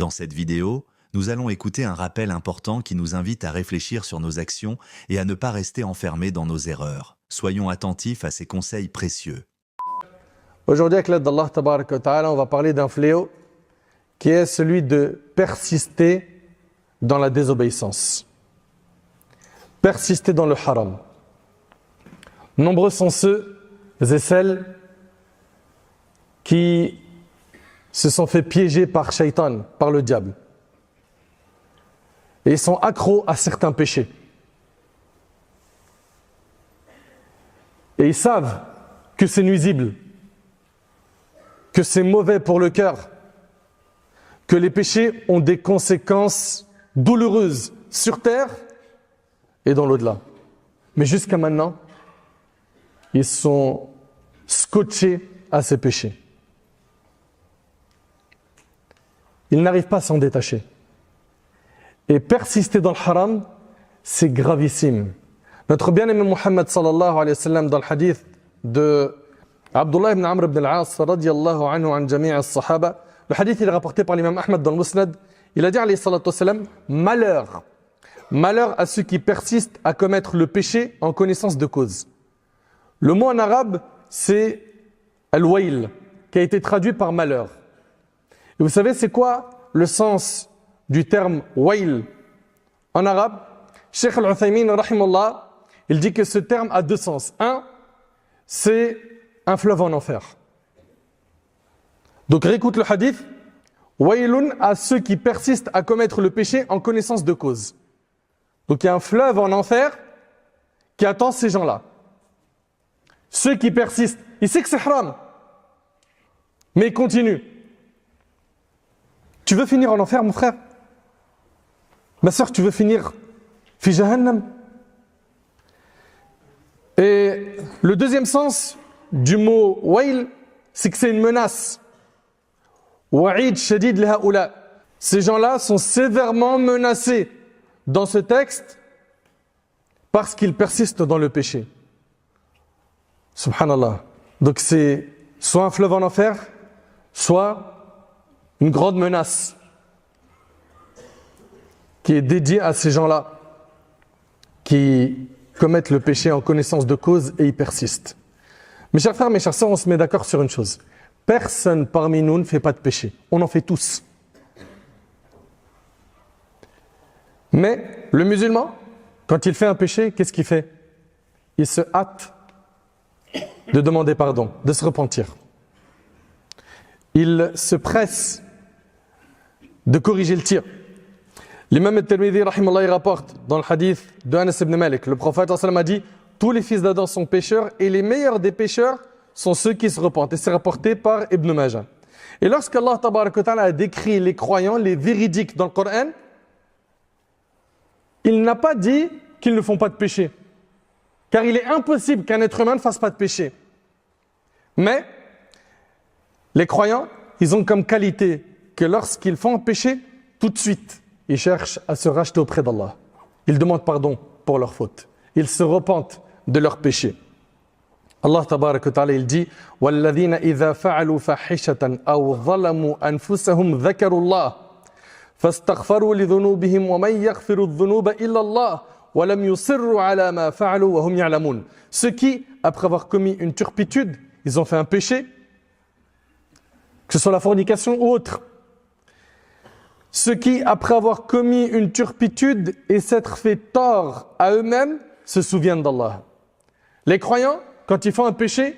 Dans cette vidéo, nous allons écouter un rappel important qui nous invite à réfléchir sur nos actions et à ne pas rester enfermés dans nos erreurs. Soyons attentifs à ces conseils précieux. Aujourd'hui, avec l'aide d'Allah Tabaraka wa Ta'ala, on va parler d'un fléau qui est celui de persister dans la désobéissance. Persister dans le haram. Nombreux sont ceux et celles qui se sont fait piéger par Shaitan, par le diable. Et ils sont accros à certains péchés. Et ils savent que c'est nuisible, que c'est mauvais pour le cœur, que les péchés ont des conséquences douloureuses sur terre et dans l'au-delà. Mais jusqu'à maintenant, ils sont scotchés à ces péchés. Ils n'arrivent pas à s'en détacher. Et persister dans le haram, c'est gravissime. Notre bien-aimé Muhammad sallallahu alayhi wa sallam, dans le hadith de Abdullah ibn Amr ibn al-As radiyallahu anhu an jami' as-sahaba, le hadith il est rapporté par l'imam Ahmad dans le Musnad, il a dit alayhi salatu wa sallam, malheur à ceux qui persistent à commettre le péché en connaissance de cause. Le mot en arabe, c'est al-wail, qui a été traduit par malheur. Et vous savez, c'est quoi le sens du terme wail en arabe? Cheikh Al-Uthaymin, rahimahullah, il dit que ce terme a deux sens. Un, c'est un fleuve en enfer. Donc réécoute le hadith. Wailun à ceux qui persistent à commettre le péché en connaissance de cause. Donc il y a un fleuve en enfer qui attend ces gens-là. Ceux qui persistent, il sait que c'est haram, mais il continue. Tu veux finir en enfer, mon frère? Ma sœur, tu veux finir fi jahannam? Et le deuxième sens du mot wail, c'est que c'est une menace. Wa'id shadid li haoula. Ces gens-là sont sévèrement menacés dans ce texte parce qu'ils persistent dans le péché. Subhanallah. Donc c'est soit un fleuve en enfer, soit une grande menace qui est dédiée à ces gens-là qui commettent le péché en connaissance de cause et y persistent. Mes chers frères, mes chères sœurs, on se met d'accord sur une chose. Personne parmi nous ne fait pas de péché. On en fait tous. Mais le musulman, quand il fait un péché, qu'est-ce qu'il fait? Il se hâte de demander pardon, de se repentir. Il se presse de corriger le tir. L'imam al-Tirmidhi, rahimahullah, il rapporte dans le hadith de Anas ibn Malik, le prophète sallallahu alayhi wa sallam a dit, tous les fils d'Adam sont pécheurs et les meilleurs des pécheurs sont ceux qui se repentent. Et c'est rapporté par Ibn Majah. Et lorsqu'Allah tabaraka wa ta'ala a décrit les croyants, les véridiques dans le Coran, il n'a pas dit qu'ils ne font pas de péché. Car il est impossible qu'un être humain ne fasse pas de péché. Mais les croyants, ils ont comme qualité que lorsqu'ils font un péché, tout de suite, ils cherchent à se racheter auprès d'Allah. Ils demandent pardon pour leurs fautes. Ils se repentent de leurs péchés. Allah tabaraka wa ta'ala, il dit وَالَّذِينَ إِذَا فَعَلُوا فَحِشَةً أَوْ ظَلَمُوا أَنفُسَهُمْ ذَكَرُوا اللَّهَ فَاسْتَغْفَرُوا لِذُنُوبِهِمْ وَمَنْ يَغْفِرُ الذُّنُوبَ إِلَّا اللَّهُ وَلَمْ يُصِرُّوا عَلَى مَا فَعَلُوا وَهُمْ يَعْلَمُونَ. Ceux qui, après avoir commis une turpitude, ils ont fait un péché, que ce soit la fornication ou autre. Ceux qui, après avoir commis une turpitude et s'être fait tort à eux-mêmes, se souviennent d'Allah. Les croyants, quand ils font un péché,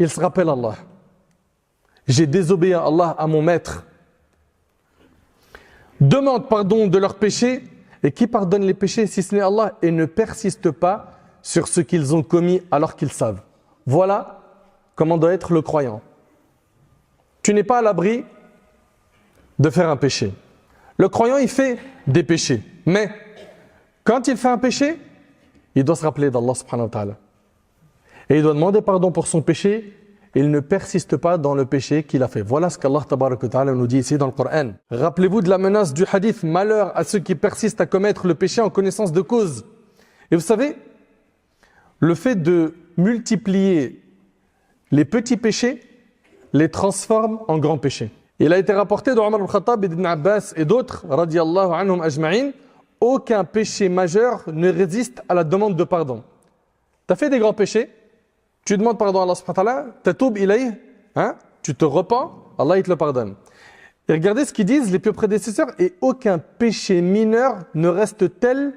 ils se rappellent Allah. J'ai désobéi à Allah, à mon maître. Demandent pardon de leurs péchés. Et qui pardonne les péchés si ce n'est Allah? Et ne persiste pas sur ce qu'ils ont commis alors qu'ils savent. Voilà comment doit être le croyant. Tu n'es pas à l'abri de faire un péché. Le croyant, il fait des péchés. Mais quand il fait un péché, il doit se rappeler d'Allah subhanahu wa ta'ala. Et il doit demander pardon pour son péché. Il ne persiste pas dans le péché qu'il a fait. Voilà ce qu'Allah tabaraka wa ta'ala nous dit ici dans le Coran. Rappelez-vous de la menace du hadith, malheur à ceux qui persistent à commettre le péché en connaissance de cause. Et vous savez, le fait de multiplier les petits péchés les transforme en grands péchés. Il a été rapporté de Omar al-Khattab, Ibn Abbas et d'autres, radiyallahu anhum ajma'in, aucun péché majeur ne résiste à la demande de pardon. Tu as fait des grands péchés, tu demandes pardon à Allah subhanahu wa ta'ala, tatoub ilayh, tu te repens, Allah il te le pardonne. Et regardez ce qu'ils disent les pieux prédécesseurs, et aucun péché mineur ne reste tel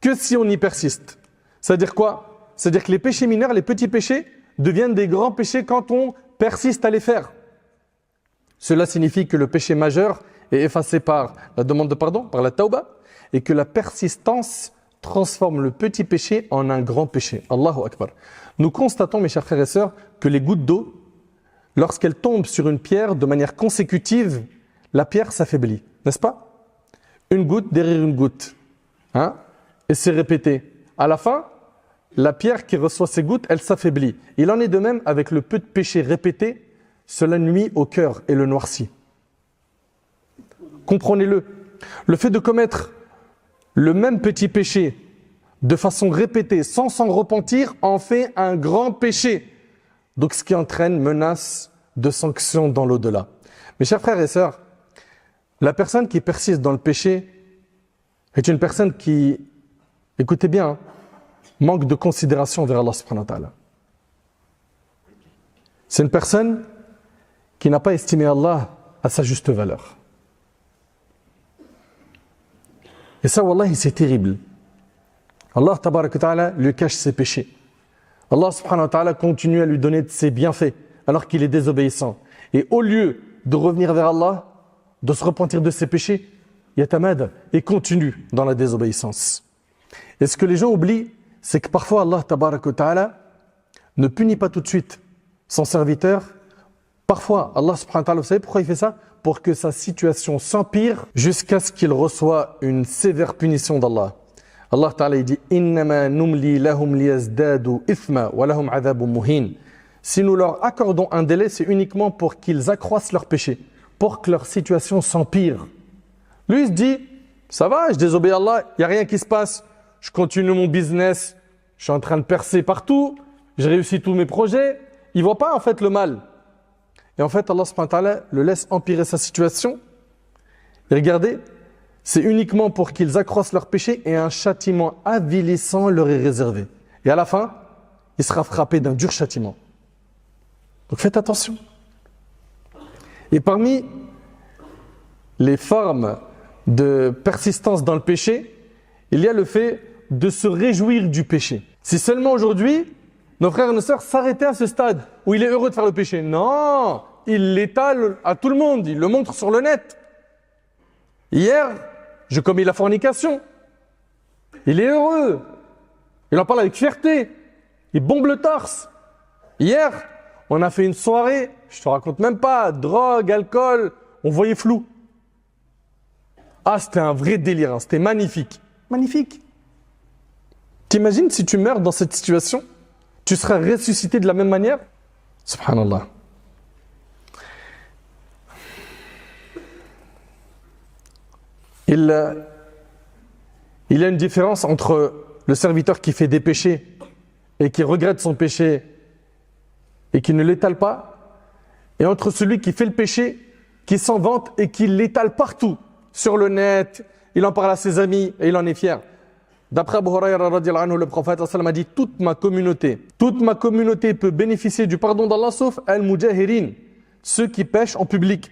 que si on y persiste. C'est-à-dire quoi? C'est-à-dire que les péchés mineurs, les petits péchés, deviennent des grands péchés quand on persiste à les faire. Cela signifie que le péché majeur est effacé par la demande de pardon, par la tauba, et que la persistance transforme le petit péché en un grand péché. Allahu Akbar. Nous constatons, mes chers frères et sœurs, que les gouttes d'eau, lorsqu'elles tombent sur une pierre de manière consécutive, la pierre s'affaiblit, n'est-ce pas? Une goutte derrière une goutte. Et c'est répété. À la fin, la pierre qui reçoit ces gouttes, elle s'affaiblit. Il en est de même avec le peu de péché répété, cela nuit au cœur et le noircit. Comprenez-le. Le fait de commettre le même petit péché de façon répétée, sans s'en repentir, en fait un grand péché. Donc ce qui entraîne menace de sanctions dans l'au-delà. Mes chers frères et sœurs, la personne qui persiste dans le péché est une personne qui, écoutez bien, manque de considération vers Allah subhanahu wa ta'ala. C'est une personne qui n'a pas estimé Allah à sa juste valeur. Et ça, wallahi, c'est terrible. Allah tabaraka wa ta'ala lui cache ses péchés. Allah subhanahu wa ta'ala continue à lui donner de ses bienfaits alors qu'il est désobéissant. Et au lieu de revenir vers Allah, de se repentir de ses péchés, yatamad et continue dans la désobéissance. Et ce que les gens oublient, c'est que parfois Allah tabaraka wa ta'ala ne punit pas tout de suite son serviteur. Parfois, Allah subhanahu wa ta'ala, vous savez pourquoi il fait ça? Pour que sa situation s'empire jusqu'à ce qu'il reçoive une sévère punition d'Allah. Allah ta'ala il dit innama numli lahum liyazdadu ithma wa lahum adhabun muhin. Si nous leur accordons un délai, c'est uniquement pour qu'ils accroissent leur péché, pour que leur situation s'empire. Lui il se dit ça va, je désobéis à Allah, il n'y a rien qui se passe, je continue mon business, je suis en train de percer partout, j'ai réussi tous mes projets. Il ne voit pas en fait le mal. Et en fait Allah subhanahu wa ta'ala le laisse empirer sa situation. Et regardez, c'est uniquement pour qu'ils accroissent leur péché et un châtiment avilissant leur est réservé. Et à la fin, il sera frappé d'un dur châtiment. Donc faites attention. Et parmi les formes de persistance dans le péché, il y a le fait de se réjouir du péché. Si seulement aujourd'hui, nos frères et nos sœurs s'arrêtaient à ce stade où il est heureux de faire le péché. Non, il l'étale à tout le monde, il le montre sur le net. Hier, j'ai commis la fornication. Il est heureux. Il en parle avec fierté. Il bombe le torse. Hier, on a fait une soirée, je te raconte même pas, drogue, alcool, on voyait flou. Ah, c'était un vrai délire, c'était magnifique. Magnifique. T'imagines si tu meurs dans cette situation, tu seras ressuscité de la même manière? Subhanallah. Il y a une différence entre le serviteur qui fait des péchés et qui regrette son péché et qui ne l'étale pas, et entre celui qui fait le péché, qui s'en vante et qui l'étale partout, sur le net, il en parle à ses amis et il en est fier. D'après Abu Hurayra radhiyallahu anhu, le prophète a dit toute ma communauté peut bénéficier du pardon d'Allah sauf al-mujahirin, ceux qui pêchent en public.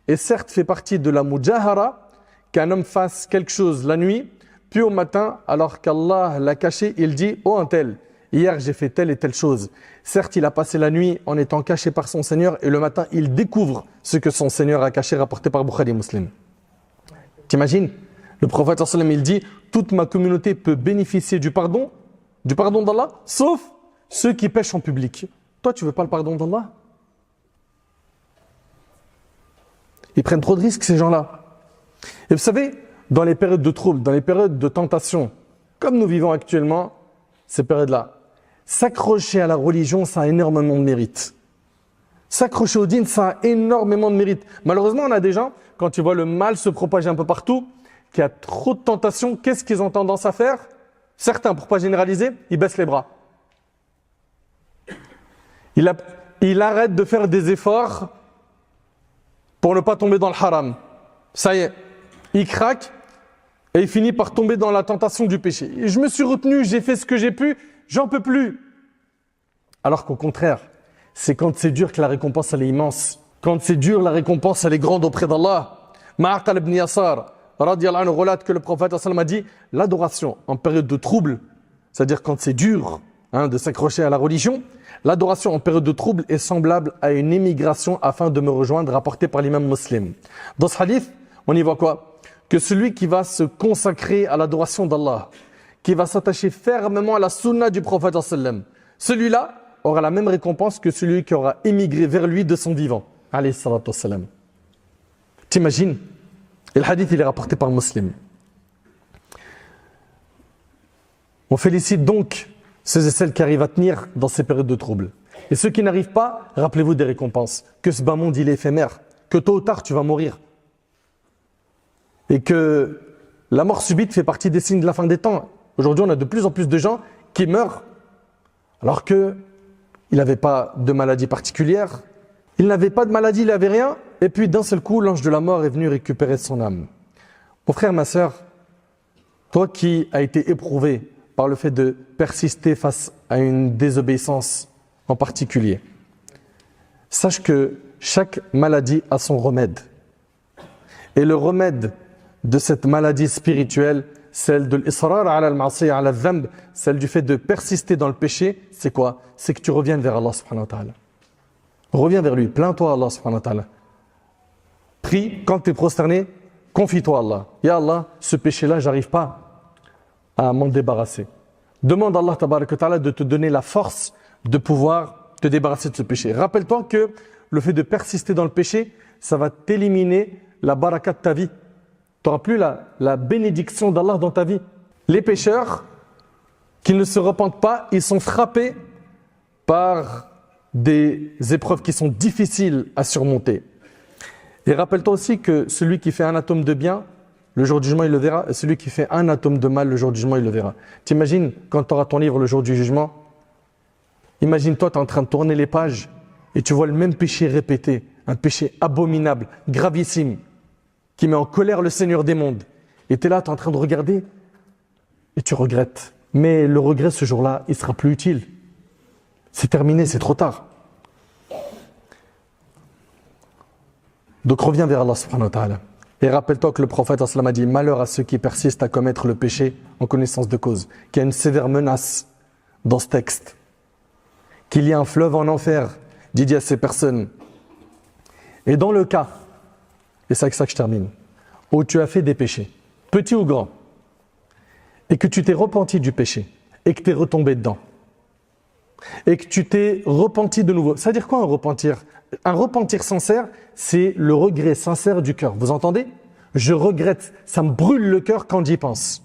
Et certes fait partie de la mujahara qu'un homme fasse quelque chose la nuit, puis au matin, alors qu'Allah l'a caché, il dit « Oh un tel, hier j'ai fait telle et telle chose ». Certes, il a passé la nuit en étant caché par son Seigneur et le matin, il découvre ce que son Seigneur a caché, rapporté par Bukhari et Muslim. T'imagines? Le prophète il dit « Toute ma communauté peut bénéficier du pardon d'Allah, sauf ceux qui pêchent en public. » Toi, tu veux pas le pardon d'Allah? Ils prennent trop de risques, ces gens-là. Et vous savez, dans les périodes de troubles, dans les périodes de tentation, comme nous vivons actuellement, ces périodes-là, s'accrocher à la religion, ça a énormément de mérite. S'accrocher au dîn, ça a énormément de mérite. Malheureusement, on a des gens, quand ils voient le mal se propager un peu partout, qu'il y a trop de tentations, qu'est-ce qu'ils ont tendance à faire? Certains, pour ne pas généraliser, ils baissent les bras. Il arrête de faire des efforts pour ne pas tomber dans le haram. Ça y est, il craque et il finit par tomber dans la tentation du péché. Et je me suis retenu, j'ai fait ce que j'ai pu, j'en peux plus. Alors qu'au contraire, c'est quand c'est dur que la récompense elle est immense. Quand c'est dur, la récompense elle est grande auprès d'Allah. Ma'aqal ibn Yasar, radiyallahu anhu, relate que le prophète a dit l'adoration en période de trouble, c'est-à-dire quand c'est dur de s'accrocher à la religion, l'adoration en période de trouble est semblable à une émigration afin de me rejoindre, rapporté par l'imam Muslim. Dans ce hadith, on y voit quoi? Que celui qui va se consacrer à l'adoration d'Allah, qui va s'attacher fermement à la sunna du prophète, celui-là aura la même récompense que celui qui aura émigré vers lui de son vivant. T'imagines? Et le hadith, il est rapporté par Muslim. On félicite donc ceux et celles qui arrivent à tenir dans ces périodes de trouble. Et ceux qui n'arrivent pas, rappelez-vous des récompenses. Que ce bas monde, il est éphémère. Que tôt ou tard, tu vas mourir. Et que la mort subite fait partie des signes de la fin des temps. Aujourd'hui, on a de plus en plus de gens qui meurent alors qu'ils n'avaient pas de maladie particulière. Ils n'avaient pas de maladie, il n'avait rien. Et puis d'un seul coup, l'ange de la mort est venu récupérer son âme. Mon frère, ma sœur, toi qui as été éprouvé par le fait de persister face à une désobéissance en particulier, sache que chaque maladie a son remède. Et le remède de cette maladie spirituelle, celle de l'israr ala al-ma'siyya ala al-dhanb, celle du fait de persister dans le péché, c'est quoi? C'est que tu reviennes vers Allah subhanahu wa ta'ala. Reviens vers lui, plains-toi à Allah subhanahu wa ta'ala. Prie, quand tu es prosterné, confie-toi à Allah. Ya Allah, ce péché-là, j'arrive pas à m'en débarrasser. Demande à Allah tabarak wa ta'ala de te donner la force de pouvoir te débarrasser de ce péché. Rappelle-toi que le fait de persister dans le péché, ça va t'éliminer la baraka de ta vie. Tu n'auras plus la bénédiction d'Allah dans ta vie. Les pécheurs qui ne se repentent pas, ils sont frappés par des épreuves qui sont difficiles à surmonter. Et rappelle-toi aussi que celui qui fait un atome de bien, le jour du jugement, il le verra. Et celui qui fait un atome de mal, le jour du jugement, il le verra. T'imagines, quand tu auras ton livre le jour du jugement, imagine-toi, tu es en train de tourner les pages et tu vois le même péché répété, un péché abominable, gravissime, qui met en colère le Seigneur des mondes. Et tu es là, tu es en train de regarder et tu regrettes. Mais le regret, ce jour-là, il sera plus utile. C'est terminé, c'est trop tard. Donc reviens vers Allah subhanahu wa ta'ala. Et rappelle-toi que le prophète a dit « Malheur à ceux qui persistent à commettre le péché en connaissance de cause ». Qu'il y a une sévère menace dans ce texte. Qu'il y a un fleuve en enfer dédié à ces personnes. Et dans le cas, et c'est avec ça que je termine, où tu as fait des péchés, petits ou grands, et que tu t'es repenti du péché, et que tu es retombé dedans, et que tu t'es repenti de nouveau. Ça veut dire quoi un repentir? Un repentir sincère, c'est le regret sincère du cœur. Vous entendez? Je regrette, ça me brûle le cœur quand j'y pense.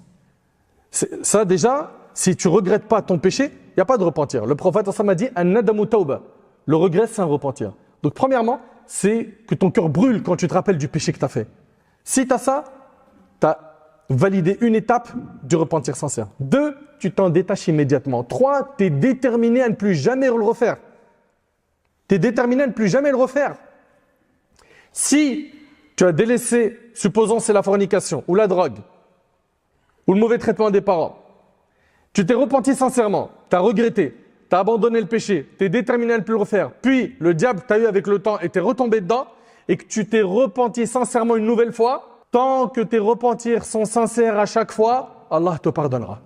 Ça déjà, si tu ne regrettes pas ton péché, il n'y a pas de repentir. Le prophète m'a dit « An-nadamu tawba ». Le regret, c'est un repentir. Donc premièrement, c'est que ton cœur brûle quand tu te rappelles du péché que tu as fait. Si tu as ça, tu as validé une étape du repentir sincère. 2, tu t'en détaches immédiatement. 3, tu es déterminé à ne plus jamais le refaire. Tu es déterminé à ne plus jamais le refaire. Si tu as délaissé, supposons c'est la fornication, ou la drogue, ou le mauvais traitement des parents, tu t'es repenti sincèrement, tu as regretté, tu as abandonné le péché, tu es déterminé à ne plus le refaire, puis le diable t'a eu avec le temps et t'es retombé dedans, et que tu t'es repenti sincèrement une nouvelle fois, tant que tes repentirs sont sincères à chaque fois, Allah te pardonnera.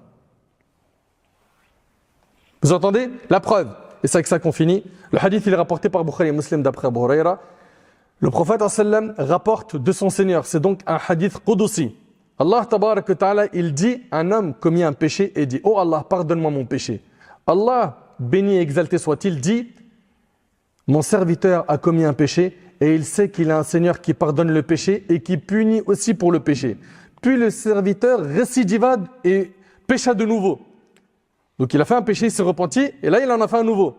Vous entendez? La preuve. Et c'est avec ça qu'on finit. Le hadith, il est rapporté par Bukhari et Muslim d'après Abu Huraira. Le prophète sallam rapporte de son Seigneur. C'est donc un hadith qudusi. Allah tabarak wa ta'ala, il dit, un homme commis un péché et dit, oh Allah, pardonne-moi mon péché. Allah, béni et exalté soit-il, dit, mon serviteur a commis un péché et il sait qu'il a un Seigneur qui pardonne le péché et qui punit aussi pour le péché. Puis le serviteur récidiva et pécha de nouveau. Donc il a fait un péché, il s'est repenti, et là il en a fait un nouveau.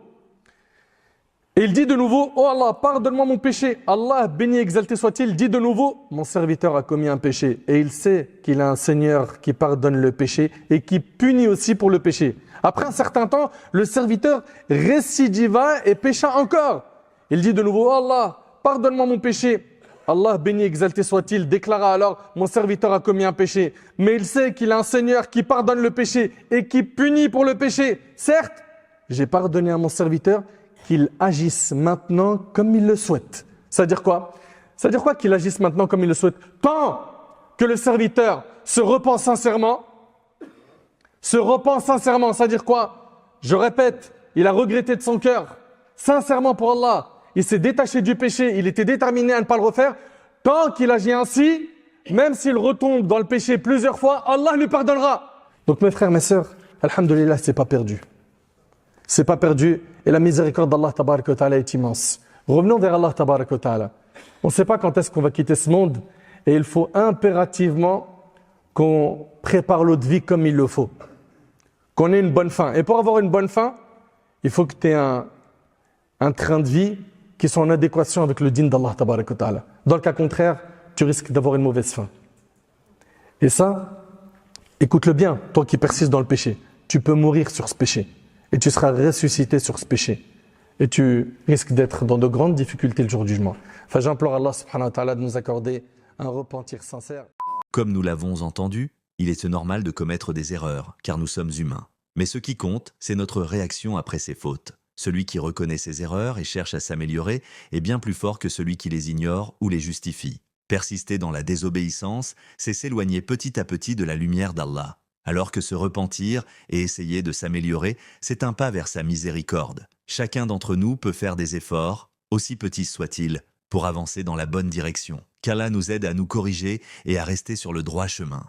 Et il dit de nouveau, oh Allah, pardonne-moi mon péché. Allah, béni et exalté soit-il, dit de nouveau, mon serviteur a commis un péché. Et il sait qu'il a un Seigneur qui pardonne le péché et qui punit aussi pour le péché. Après un certain temps, le serviteur récidiva et pécha encore. Il dit de nouveau, oh Allah, pardonne-moi mon péché. Allah béni exalté soit-il déclara alors « Mon serviteur a commis un péché ». Mais il sait qu'il a un Seigneur qui pardonne le péché et qui punit pour le péché. Certes, j'ai pardonné à mon serviteur qu'il agisse maintenant comme il le souhaite. C'est-à-dire quoi? C'est-à-dire quoi qu'il agisse maintenant comme il le souhaite? Tant que le serviteur se repent sincèrement, c'est-à-dire quoi? Je répète, il a regretté de son cœur, sincèrement pour Allah. Il s'est détaché du péché, il était déterminé à ne pas le refaire. Tant qu'il agit ainsi, même s'il retombe dans le péché plusieurs fois, Allah lui pardonnera. Donc mes frères, mes sœurs, alhamdoulilah, c'est pas perdu. C'est pas perdu et la miséricorde d'Allah tabaraka wa ta'ala est immense. Revenons vers Allah tabaraka wa ta'ala. On ne sait pas quand est-ce qu'on va quitter ce monde et il faut impérativement qu'on prépare l'autre vie comme il le faut. Qu'on ait une bonne fin. Et pour avoir une bonne fin, il faut que tu aies un train de vie qui soit en adéquation avec le dîn d'Allah tabaraka wa ta'ala. Dans le cas contraire, tu risques d'avoir une mauvaise fin. Et ça, écoute-le bien, toi qui persistes dans le péché. Tu peux mourir sur ce péché. Et tu seras ressuscité sur ce péché. Et tu risques d'être dans de grandes difficultés le jour du jugement. Enfin, j'implore Allah subhanahu wa ta'ala de nous accorder un repentir sincère. Comme nous l'avons entendu, il est normal de commettre des erreurs, car nous sommes humains. Mais ce qui compte, c'est notre réaction après ces fautes. Celui qui reconnaît ses erreurs et cherche à s'améliorer est bien plus fort que celui qui les ignore ou les justifie. Persister dans la désobéissance, c'est s'éloigner petit à petit de la lumière d'Allah. Alors que se repentir et essayer de s'améliorer, c'est un pas vers sa miséricorde. Chacun d'entre nous peut faire des efforts, aussi petits soient-ils, pour avancer dans la bonne direction. Qu'Allah nous aide à nous corriger et à rester sur le droit chemin.